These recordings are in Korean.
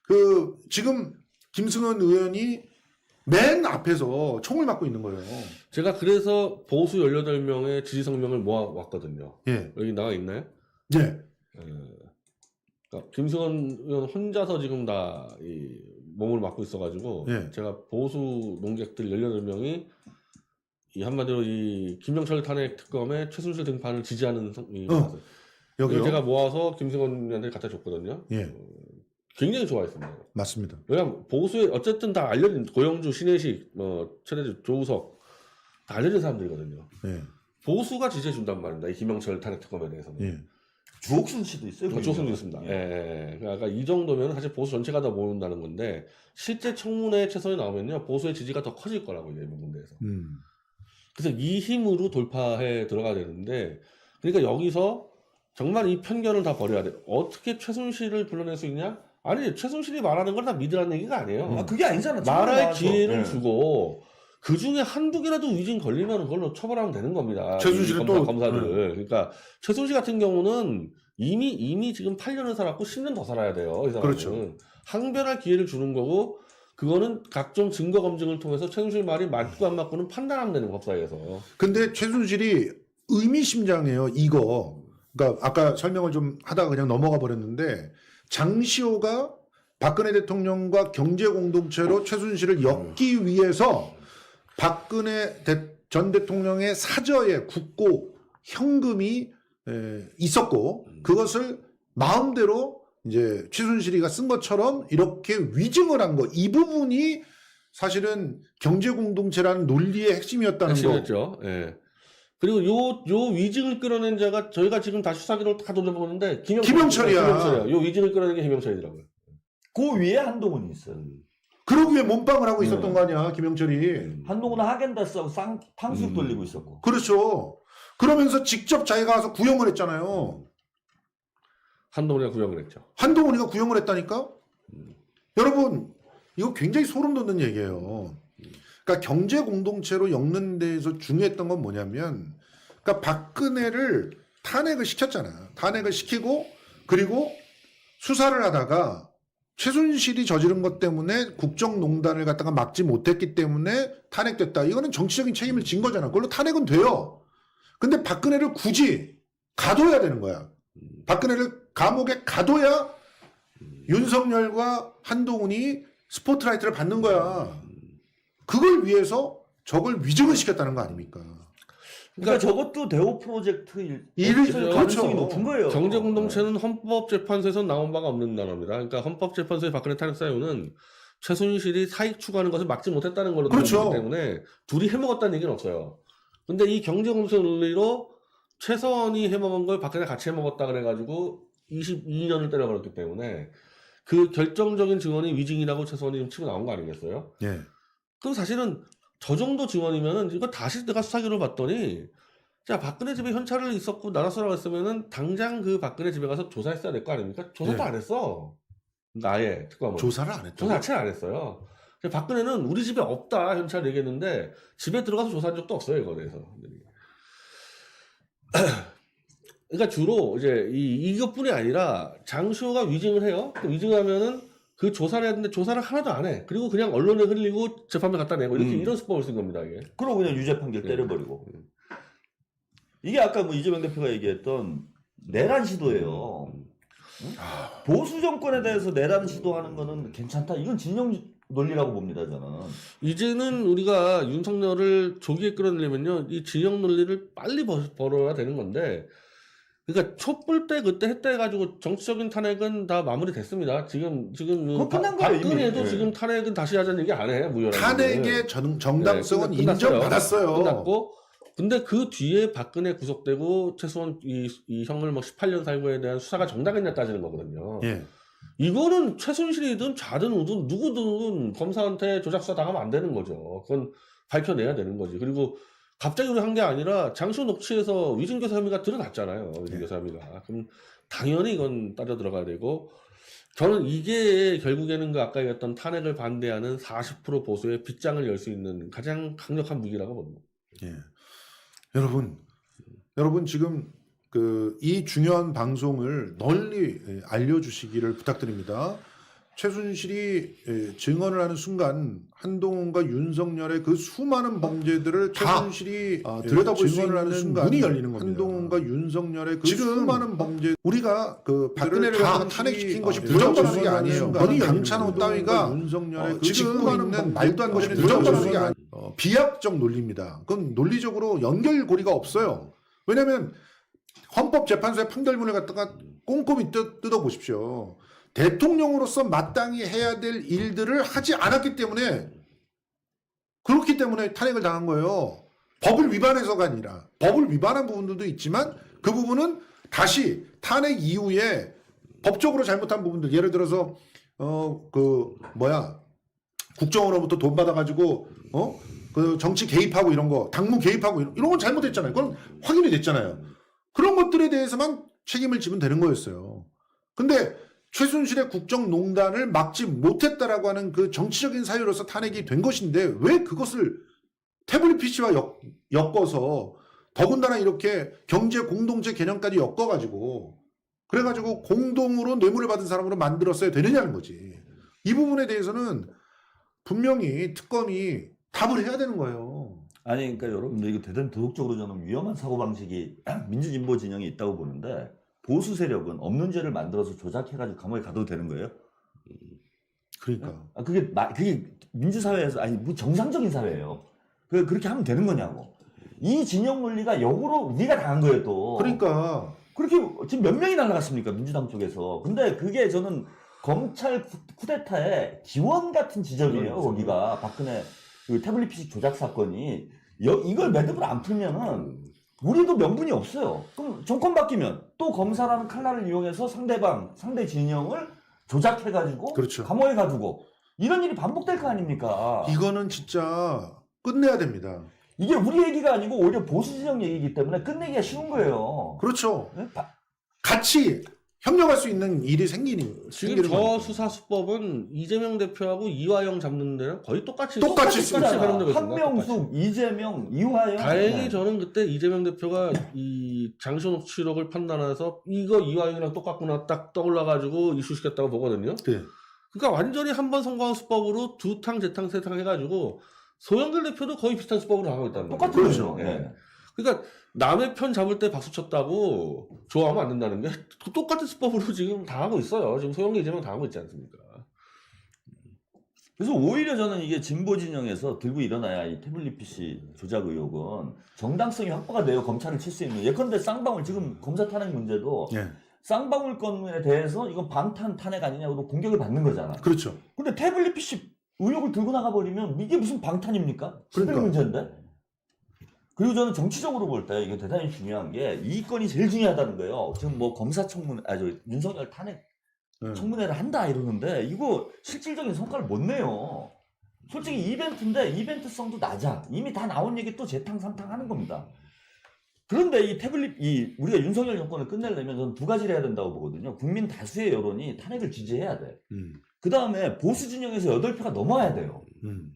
그 지금 김승원 의원이 맨 앞에서 총을 맞고 있는 거예요. 제가 그래서 보수 18명의 지지 성명을 모아왔거든요. 예. 여기 나와 있나요? 예. 그러니까 김승원 의원 혼자서 지금 다 이 몸을 맡고 있어가지고 예. 제가 보수 농객들 18명이 이 한마디로 이 김영철 탄핵 특검의 최순실 등판을 지지하는 여기요. 제가 모아서 김승원한테 갖다 줬거든요. 예. 굉장히 좋아했습니다. 맞습니다. 왜냐면 보수에 어쨌든 다 알려진 고영주, 신혜식, 최대주, 조우석 다 알려진 사람들이거든요. 예. 보수가 지지해 준단 말입니다. 이 김영철 탄핵 특검에 대해서는. 예. 주옥순 씨도 있어요. 조승도 있습니다. 예. 그러니까 이 정도면 사실 보수 전체가 다 모른다는 건데 실제 청문회 최선이 나오면요 보수의 지지가 더 커질 거라고 이제 이 부분에서. 그래서 이 힘으로 돌파해 들어가야 되는데 그러니까 여기서 정말 이 편견을 다 버려야 돼. 어떻게 최순실을 불러낼 수 있냐? 아니 최순실이 말하는 걸 다 믿으라는 얘기가 아니에요. 아, 그게 아니잖아. 말할 기회를 네. 주고 그 중에 한두 개라도 위증 걸리면 그걸로 처벌하면 되는 겁니다. 최순실은 또 검사들을. 그러니까 최순실 같은 경우는 이미 지금 8년을 살았고 10년 더 살아야 돼요. 이 사람은. 그렇죠. 항변할 기회를 주는 거고 그거는 각종 증거 검증을 통해서 최순실 말이 맞고 안 맞고는 판단하면 되는 법사위에서. 근데 최순실이 의미심장해요. 이거. 그러니까 아까 설명을 좀 하다가 그냥 넘어가 버렸는데 장시호가 박근혜 대통령과 경제 공동체로 최순실을 엮기 위해서 박근혜 전 대통령의 사저에 국고 현금이 있었고 그것을 마음대로 이제 최순실이가 쓴 것처럼 이렇게 위증을 한 거. 이 부분이 사실은 경제 공동체라는 논리의 핵심이었다는 거. 핵심이었죠. 예. 그리고 요 위증을 끌어낸 자가 저희가 지금 다 수사기로 다 돌려보는데 김영철이야. 요 위증을 끌어낸 게 김영철이더라고요. 그 위에 한동훈이 있어요. 그러기 위해 몸빵을 하고 있었던 거 아니야, 김영철이. 한동훈은 하겐다스하고 탕수육 돌리고 있었고. 그렇죠. 그러면서 직접 자기가 가서 구형을 했잖아요. 한동훈이가 구형을 했죠. 한동훈이가 구형을 했다니까? 여러분, 이거 굉장히 소름 돋는 얘기예요. 그러니까 경제 공동체로 엮는 데에서 중요했던 건 뭐냐면, 그러니까 박근혜를 탄핵을 시켰잖아. 탄핵을 시키고, 그리고 수사를 하다가 최순실이 저지른 것 때문에 국정농단을 갖다가 막지 못했기 때문에 탄핵됐다. 이거는 정치적인 책임을 진 거잖아. 그걸로 탄핵은 돼요. 근데 박근혜를 굳이 가둬야 되는 거야. 박근혜를 감옥에 가둬야 윤석열과 한동훈이 스포트라이트를 받는 거야. 그걸 위해서 저걸 위증을 시켰다는 거 아닙니까? 그러니까 저것도 대호 프로젝트 일을 가능성이 그렇죠. 높은 거예요. 경제공동체는 헌법재판소에서 나온 바가 없는 나라입니다. 그러니까 헌법재판소의 박근혜 탄핵 사유는 최순실이 사익 추구하는 것을 막지 못했다는 걸로 그렇죠. 들어있기 때문에 둘이 해먹었다는 얘기는 없어요. 근데 이 경제공동체 논리로 최서원이 해먹은 걸 박근혜 같이 해먹었다 그래가지고 22년을 때려버렸기 때문에 그 결정적인 증언이 위증이라고 최서원이 좀 치고 나온 거 아니겠어요? 예. 그럼 사실은 저 정도 증언이면은 이거 다시 내가 수사기로 봤더니 자 박근혜 집에 현찰을 있었고 나눠서라고 했으면은 당장 그 박근혜 집에 가서 조사했어야 될 거 아닙니까? 조사도 네. 안 했어. 아예 특검은 조사를 안 했죠. 조사 자체를 안 했어요. 박근혜는 우리 집에 없다 현찰 얘기했는데 집에 들어가서 조사한 적도 없어요 이거에 대해서. 그러니까 주로 이제 이것뿐이 아니라 장시호가 위증을 해요. 위증하면은 그 조사를 했는데 조사를 하나도 안 해. 그리고 그냥 언론에 흘리고 재판에 갖다 내고 이렇게 이런 수법을 쓴 겁니다 이게. 그러고 그냥 유죄 판결 때려버리고. 이게 아까 뭐 이재명 대표가 얘기했던 내란 시도예요. 보수 정권에 대해서 내란 시도하는 거는 괜찮다. 이건 진영 논리라고 봅니다 저는. 이제는 우리가 윤석열을 조기에 끌어내려면요 이 진영 논리를 빨리 벌어야 되는 건데 그러니까 촛불 때 그때 했다 해가지고 정치적인 탄핵은 다 마무리됐습니다. 지금 그거 끝난 거예요, 박근혜도 이미. 지금 탄핵은 다시 하자는 얘기 안 해. 무효라는 탄핵의 정당성은 네, 끝났어요. 인정받았어요. 끝났고 근데 그 뒤에 박근혜 구속되고 최소한 이 형을 뭐 18년 살고에 대한 수사가 정당했냐 따지는 거거든요. 예. 이거는 최순실이든 자든 우든 누구든 검사한테 조작 수사 당하면 안 되는 거죠. 그건 밝혀내야 되는 거지. 그리고 갑자기 우리 한 게 아니라 장시호 녹취에서 위증교사 혐의가 드러났잖아요. 위증교사 혐의가. 그럼 당연히 이건 따져 들어가야 되고 저는 이게 결국에는 그 아까 얘기했던 탄핵을 반대하는 40% 보수의 빗장을 열 수 있는 가장 강력한 무기라고 봅니다. 예. 여러분 지금 이 중요한 방송을 널리 알려주시기를 부탁드립니다. 최순실이 증언을 하는 순간 한동훈과 윤석열의 그 수많은 범죄들을 최순실이 들여다볼 수 있는 순간 문이 열리는 겁니다. 한동훈과 윤석열의 그 수많은 범죄 우리가 그 박근혜를 다 탄핵시킨 것이 부정적인 게 아니에요. 강찬호 따위가 윤석열의 그 짓고 있는 말도 안 되는 부정적인 게 아니에요. 비약적 논리입니다. 그건 논리적으로 연결고리가 없어요. 왜냐하면 헌법재판소의 판결문을 갖다가 꼼꼼히 뜯어보십시오. 대통령으로서 마땅히 해야 될 일들을 하지 않았기 때문에 그렇기 때문에 탄핵을 당한 거예요. 법을 위반해서가 아니라 법을 위반한 부분들도 있지만 그 부분은 다시 탄핵 이후에 법적으로 잘못한 부분들 예를 들어서 국정원으로부터 돈 받아가지고 그 정치 개입하고 이런 거 당무 개입하고 이런 건 잘못했잖아요. 그건 확인이 됐잖아요. 그런 것들에 대해서만 책임을 지면 되는 거였어요. 근데 최순실의 국정농단을 막지 못했다라고 하는 그 정치적인 사유로서 탄핵이 된 것인데 왜 그것을 태블릿 PC와 엮어서 더군다나 이렇게 경제 공동체 개념까지 엮어가지고 그래가지고 공동으로 뇌물을 받은 사람으로 만들었어야 되느냐는 거지. 이 부분에 대해서는 분명히 특검이 답을 해야 되는 거예요. 아니 그러니까 여러분들 이거 대단히 도덕적으로 저는 위험한 사고방식이 민주진보 진영에 있다고 보는데 보수 세력은 없는 죄를 만들어서 조작해가지고 감옥에 가도 되는 거예요? 그러니까. 그게 민주사회에서 아니 뭐 정상적인 사회예요. 그렇게 하면 되는 거냐고. 이 진영 논리가 역으로 우리가 당한 거예요 또. 그러니까. 그렇게 지금 몇 명이 날아갔습니까 민주당 쪽에서. 근데 그게 저는 검찰 쿠데타의 기원 같은 지점이에요. 거기가 박근혜 그 태블릿 PC 조작 사건이 이걸 매듭을 안 풀면은 우리도 명분이 없어요. 그럼 정권 바뀌면 또 검사라는 칼날을 이용해서 상대 진영을 조작해가지고 그렇죠. 감옥에 가두고 이런 일이 반복될 거 아닙니까? 이거는 진짜 끝내야 됩니다. 이게 우리 얘기가 아니고 오히려 보수 진영 얘기이기 때문에 끝내기가 쉬운 거예요. 그렇죠. 네? 같이 협력할 수 있는 일이 지금 생기는 저 거니까. 수사수법은 이재명 대표하고 이화영 잡는 데랑 거의 똑같이 쓰잖아. 가는 데가 있습니다. 한명숙, 이재명, 이화영. 다행히 저는 그때 이재명 대표가 이 장시호록 치록을 판단해서 이거 이화영이랑 똑같구나 딱 떠올라가지고 이슈시켰다고 보거든요. 네. 그러니까 완전히 한 번 선거한 수법으로 두 탕, 재탕, 세탕 해가지고 소영길 대표도 거의 비슷한 수법으로 하고 있다는 거죠. 똑같은 그렇죠. 거죠. 예. 그러니까 남의 편 잡을 때 박수 쳤다고 좋아하면 안 된다는 게 똑같은 수법으로 지금 당하고 있어요. 지금 소영길 이재명 당하고 있지 않습니까? 그래서 오히려 저는 이게 진보 진영에서 들고 일어나야 이 태블릿 PC 조작 의혹은 정당성이 확보가 돼요. 검찰을 칠 수 있는. 예컨대 쌍방울 지금 검사 탄핵 문제도 예. 쌍방울 건에 대해서 이건 방탄 탄핵 아니냐고 공격을 받는 거잖아. 그렇죠. 근데 태블릿 PC 의혹을 들고 나가버리면 이게 무슨 방탄입니까? 시대 그러니까. 문제인데. 그리고 저는 정치적으로 볼 때 이게 대단히 중요한 게 이 건이 제일 중요하다는 거예요. 지금 뭐 검사청문회, 윤석열 탄핵 청문회를 한다 이러는데 이거 실질적인 성과를 못 내요. 솔직히 이벤트인데 이벤트성도 낮아. 이미 다 나온 얘기 또 재탕 삼탕 하는 겁니다. 그런데 이 태블릿 우리가 윤석열 정권을 끝내려면 저는 두 가지를 해야 된다고 보거든요. 국민 다수의 여론이 탄핵을 지지해야 돼. 그 다음에 보수 진영에서 8표가 넘어야 돼요.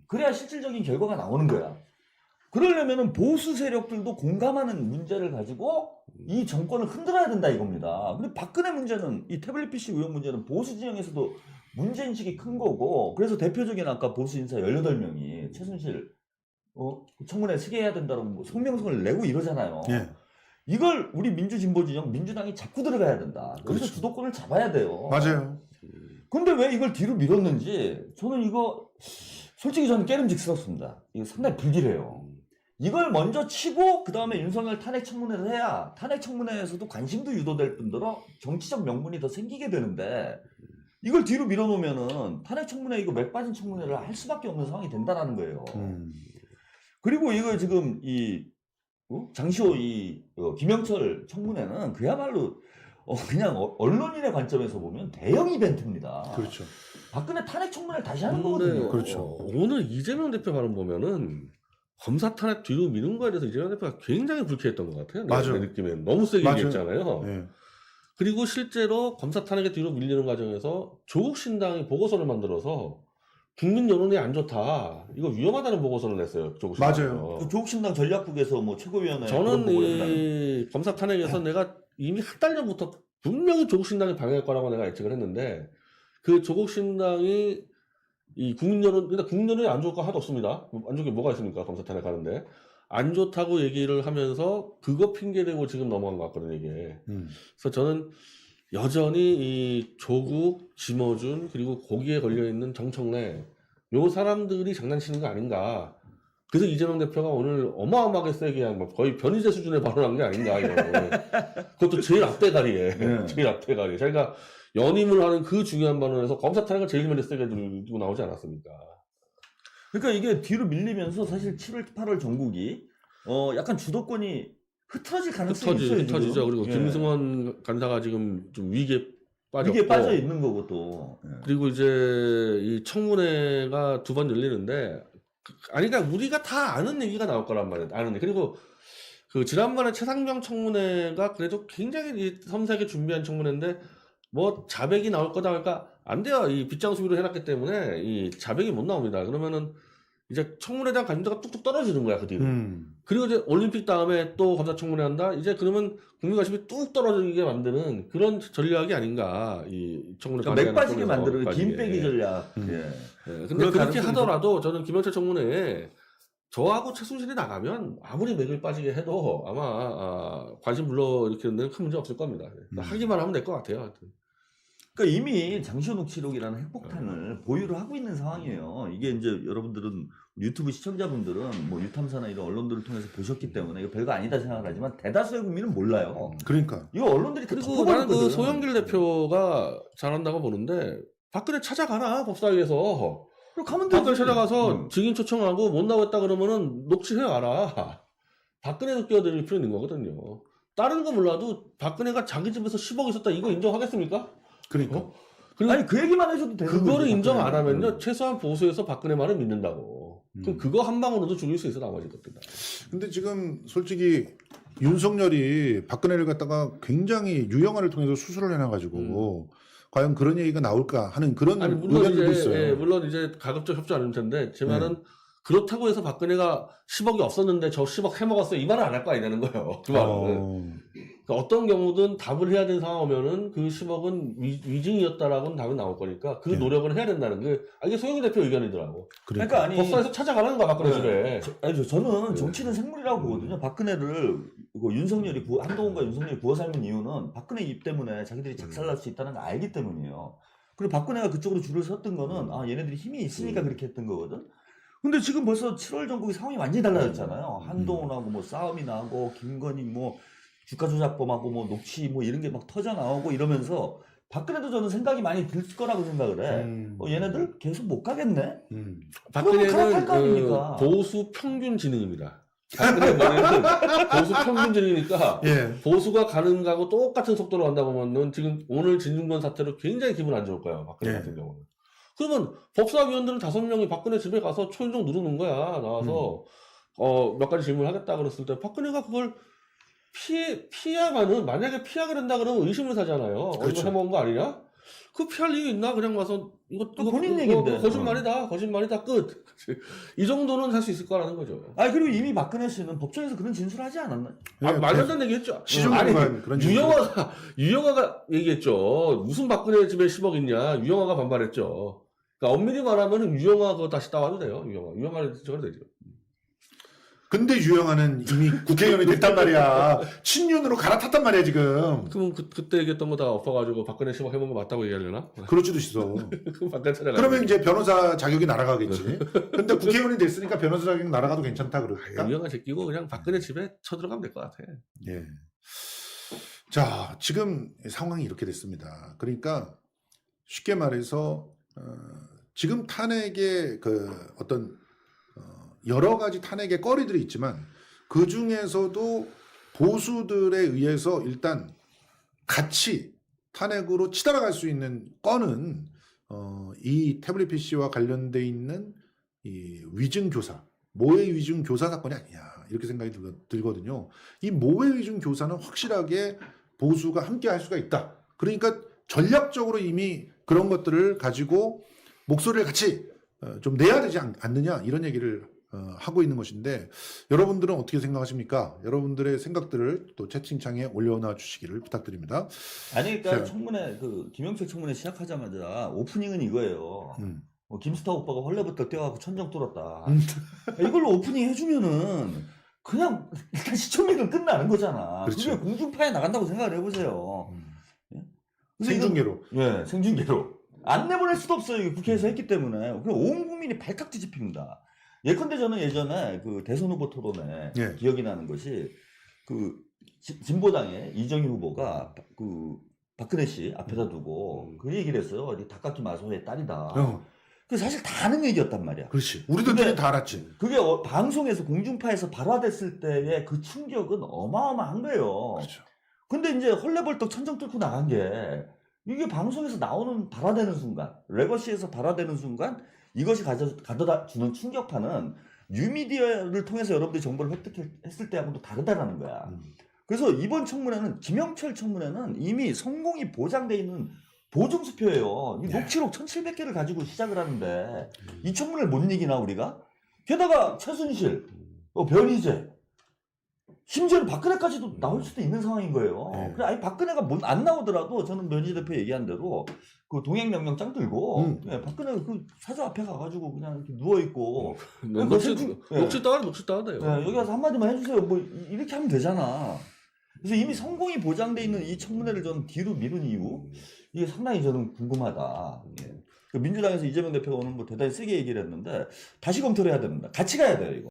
그래야 실질적인 결과가 나오는 거야. 그러려면은 보수 세력들도 공감하는 문제를 가지고 이 정권을 흔들어야 된다 이겁니다. 근데 박근혜 문제는 이 태블릿 PC 의혹 문제는 보수 진영에서도 문제인식이 큰 거고 그래서 대표적인 아까 보수 인사 18명이 최순실 청문회 쓰게 해야 된다고 뭐 성명서를 내고 이러잖아요. 예. 이걸 우리 민주진보 진영 민주당이 잡고 들어가야 된다. 여기서 그렇죠. 주도권을 잡아야 돼요. 맞아요. 근데 왜 이걸 뒤로 밀었는지 저는 이거 솔직히 저는 깨름직스럽습니다. 이거 상당히 불길해요. 이걸 먼저 치고 그 다음에 윤석열 탄핵 청문회를 해야 탄핵 청문회에서도 관심도 유도될 뿐더러 정치적 명분이 더 생기게 되는데 이걸 뒤로 밀어놓으면은 탄핵 청문회 이거 맥 빠진 청문회를 할 수밖에 없는 상황이 된다라는 거예요. 그리고 이거 지금 장시호 김영철 청문회는 그야말로 그냥 언론인의 관점에서 보면 대형 이벤트입니다. 그렇죠. 박근혜 탄핵 청문회를 다시 하는 거거든요. 그렇죠. 오늘 이재명 대표 발언 보면은 검사 탄핵 뒤로 미는 거에 대해서 이재명 대표가 굉장히 불쾌했던 것 같아요. 맞아요. 내 느낌엔 너무 세게 맞아요. 얘기했잖아요. 예. 그리고 실제로 검사 탄핵에 뒤로 밀리는 과정에서 조국 신당이 보고서를 만들어서 국민 여론이 안 좋다. 이거 위험하다는 보고서를 냈어요. 조국 신당. 맞아요. 조국 신당 전략국에서 뭐 최고위원회 저는 그런 보고를 이 검사 탄핵에서 내가 이미 한 달 전부터 분명히 조국 신당이 방해할 거라고 내가 예측을 했는데 그 조국 신당이 이 국민여론, 근데 국민여론이 안 좋을 거 하나도 없습니다. 안 좋은 게 뭐가 있습니까? 검사 탄핵하는데. 안 좋다고 얘기를 하면서 그거 핑계대고 지금 넘어간 것 같거든요, 이게. 그래서 저는 여전히 이 조국, 김어준, 그리고 거기에 걸려있는 정청래, 요 사람들이 장난치는 거 아닌가. 그래서 이재명 대표가 오늘 어마어마하게 세게 뭐 거의 변희재 수준의 발언한 게 아닌가, 이거는. 그것도 제일 앞대가리에. 네. 제일 앞대가리. 자기가 연임을 하는 그 중요한 발언에서 검사 탄핵을 제일 먼저 세게 들고 나오지 않았습니까? 그러니까 이게 뒤로 밀리면서 사실 7월, 8월 전국이 약간 주도권이 흐트러질 가능성이 있어요. 흩어지죠. 지금. 그리고 예. 김승원 간사가 지금 좀 위기에 빠졌고. 이게 빠져 있는 거고 또. 예. 그리고 이제 이 청문회가 2번 열리는데, 아니, 그러니까 우리가 다 아는 얘기가 나올 거란 말이에요. 아는 얘기. 그리고 그 지난번에 최상병 청문회가 그래도 굉장히 섬세하게 준비한 청문회인데, 뭐 자백이 나올 거다 하니까 안 돼요. 이 빗장 수비로 해놨기 때문에 이 자백이 못 나옵니다. 그러면은 이제 청문회에 대한 관심도가 뚝뚝 떨어지는 거야, 그 뒤로. 그리고 이제 올림픽 다음에 또 검사청문회 한다? 이제 그러면 국민 관심이 뚝 떨어지게 만드는 그런 전략이 아닌가, 이 청문회. 그러니까 맥 빠지게 만드는 빠지게. 김 빼기 전략. 예. 예, 근데 그럴 그렇게 가능성이 하더라도 저는 김영철 청문회에 저하고 최순실이 나가면 아무리 맥을 빠지게 해도 아마 관심 불러일으키는 데는 큰 문제 없을 겁니다. 하기만 하면 될 것 같아요. 하여튼. 그러니까 이미 장시호록 치록이라는 핵폭탄을 보유를 하고 있는 상황이에요. 이게 이제 여러분들은 유튜브 시청자분들은 뭐 유탐사나 이런 언론들을 통해서 보셨기 때문에 이거 별거 아니다 생각을 하지만 대다수의 국민은 몰라요. 그러니까. 이거 언론들이 다 그리고 나는 그 덮어버렸거든. 소영길 대표가 잘한다고 보는데 박근혜 찾아가라, 법사위에서. 그럼 가면 되지. 박근혜 찾아가서 증인 초청하고 못 나오겠다 그러면은 녹취해 와라. 박근혜도 끼어들 필요 있는 거거든요. 다른 거 몰라도 박근혜가 자기 집에서 10억 있었다 이거 인정하겠습니까? 그러니까. 그리고 아니 그 얘기만 해줘도 되는 그거를 거지, 인정 안 박근혜는. 하면요 최소한 보수에서 박근혜만을 믿는다고. 그럼 그거 한 방으로도 죽일 수 있어, 나머지 것들 다. 근데 지금 솔직히 윤석열이 박근혜를 갖다가 굉장히 유영아를 통해서 수술을 해놔가지고 과연 그런 얘기가 나올까 하는 그런 아니 물론 의견들도 이제 있어요. 물론 이제 가급적 협조 안 할 텐데 제 말은 그렇다고 해서 박근혜가 10억이 없었는데 저 10억 해먹었어요 이 말은 안 할 거 아니냐는 거예요. 그 말은. 그러니까 어떤 경우든 답을 해야 되는 상황 오면은 그 10억은 위증이었다라고는 답이 나올 거니까 그 노력을 해야 된다는 게 이게 소영희 대표 의견이더라고. 그러니까 아니 법사에서 찾아가라는 거야 박근혜 집에. 아니죠. 저는 정치는 생물이라고 보거든요. 박근혜를 윤석열이 한동훈과 윤석열이 구워 삶은 이유는 박근혜 입 때문에 자기들이 작살날 수 있다는 걸 알기 때문이에요. 그리고 박근혜가 그쪽으로 줄을 섰던 거는 얘네들이 힘이 있으니까 그렇게 했던 거거든. 근데 지금 벌써 7월 전국이 상황이 완전히 달라졌잖아요. 한동훈하고 뭐 싸움이 나고 김건희 뭐 주가 조작범하고 뭐 녹취 뭐 이런 게 막 터져 나오고 이러면서 박근혜도 저는 생각이 많이 들 거라고 생각을 해. 얘네들 계속 못 가겠네. 박근혜는 갈아탈 거 아닙니까? 보수 평균 지능입니다. 박근혜 머리는 보수 평균 지능이니까 예. 보수가 가는 가고 똑같은 속도로 간다 보면은 지금 오늘 진중권 사태로 굉장히 기분 안 좋을 거예요. 박근혜 같은 경우는. 그러면 법사위원들은 5명이 박근혜 집에 가서 초인종 누르는 거야. 나와서 몇 가지 질문을 하겠다 그랬을 때 박근혜가 그걸 피하면은 만약에 피하게 된다 그러면 의심을 사잖아요. 그렇죠. 이거 해먹은 거 아니냐? 그 피할 이유 있나? 그냥 와서 이거 본인 얘기인데. 거짓말이다 끝. 이 정도는 할 수 있을 거라는 거죠. 그리고 이미 박근혜 씨는 법정에서 그런 진술을 하지 않았나? 말도 안 되는 얘기했죠. 시종일관 그런 유영아가 얘기했죠. 무슨 박근혜 집에 10억 있냐? 유영아가 반발했죠. 그러니까 엄밀히 말하면 유영아 그거 다시 따와도 돼요. 유영아를 저거 되죠. 근데 유영아는 이미 국회의원이 됐단 말이야. 친윤으로 갈아탔단 말이야 지금. 그럼 그때 얘기했던 거 다 엎어가지고 박근혜 10억 해본 거 맞다고 얘기하려나? 그럴 수도 있어. 그럼 박근혜 찾아가. 그러면 이제 변호사 자격이 날아가겠지. 근데 국회의원이 됐으니까 변호사 자격 날아가도 괜찮다 그럴까? 유영아 제끼고 그냥 박근혜 집에 쳐들어가면 될 것 같아. 예. 자, 지금 상황이 이렇게 됐습니다. 그러니까 쉽게 말해서 지금 탄핵의 그 어떤 여러 가지 탄핵의 거리들이 있지만 그 중에서도 보수들에 의해서 일단 같이 탄핵으로 치달아갈 수 있는 건은 이 태블릿 PC와 관련돼 있는 이 위증교사, 모해 위증교사 사건이 아니냐 이렇게 생각이 들거든요. 이 모해 위증교사는 확실하게 보수가 함께 할 수가 있다. 그러니까 전략적으로 이미 그런 것들을 가지고 목소리를 같이 좀 내야 되지 않느냐 이런 얘기를 하고 있는 것인데 여러분들은 어떻게 생각하십니까? 여러분들의 생각들을 또 채팅창에 올려놔 주시기를 부탁드립니다. 아니 그러니까 자. 청문회 그 김영철 청문회 시작하자마자 오프닝은 이거예요. 김스타 오빠가 헐레부터 뛰어가고 천정 뚫었다. 이걸로 오프닝 해주면은 그냥 일단 시청률은 끝나는 거잖아. 그렇죠. 그게 공중파에 나간다고 생각을 해보세요. 근데 생중계로. 예, 생중계로. 안 내보낼 수도 없어요. 이게 국회에서 했기 때문에. 그럼 온 국민이 발칵 뒤집힙니다. 예컨대 저는 예전에 그 대선 후보 토론에 예. 기억이 나는 것이 그 진보당의 이정희 후보가 그 박근혜 씨 앞에다 두고 그 얘기를 했어요. 닭깎이 마소의 딸이다. 그 사실 다 아는 얘기였단 말이야. 그렇지. 우리들끼리 다 알았지. 그게 방송에서 공중파에서 발화됐을 때의 그 충격은 어마어마한 거예요. 그렇죠. 근데 이제 헐레벌떡 천정 뚫고 나간 게 이게 방송에서 나오는 발화되는 순간, 레거시에서 발화되는 순간 이것이 가져다 주는 충격파는 뉴미디어를 통해서 여러분들이 정보를 획득했을 때하고는 또 다르다라는 거야. 그래서 이번 청문회는 김영철 청문회는 이미 성공이 보장돼 있는 보증수표예요. 이 녹취록 1700개를 가지고 시작을 하는데 이 청문회를 못 이기나 우리가? 게다가 최순실, 변희재 심지어는 박근혜까지도 나올 수도 있는 상황인 거예요. 네. 그래, 아니 박근혜가 안 나오더라도 저는 변희재 대표 얘기한 대로 그 동행명령 짱 들고 박근혜 그 사저 앞에 가가지고 그냥 이렇게 누워 있고 녹취 따라요. 여기 와서 한마디만 해주세요. 뭐 이렇게 하면 되잖아. 그래서 이미 성공이 보장돼 있는 이 청문회를 저는 뒤로 미룬 이유 이게 상당히 저는 궁금하다. 민주당에서 이재명 대표가 오늘 뭐 대단히 세게 얘기를 했는데 다시 검토를 해야 됩니다. 같이 가야 돼요 이거.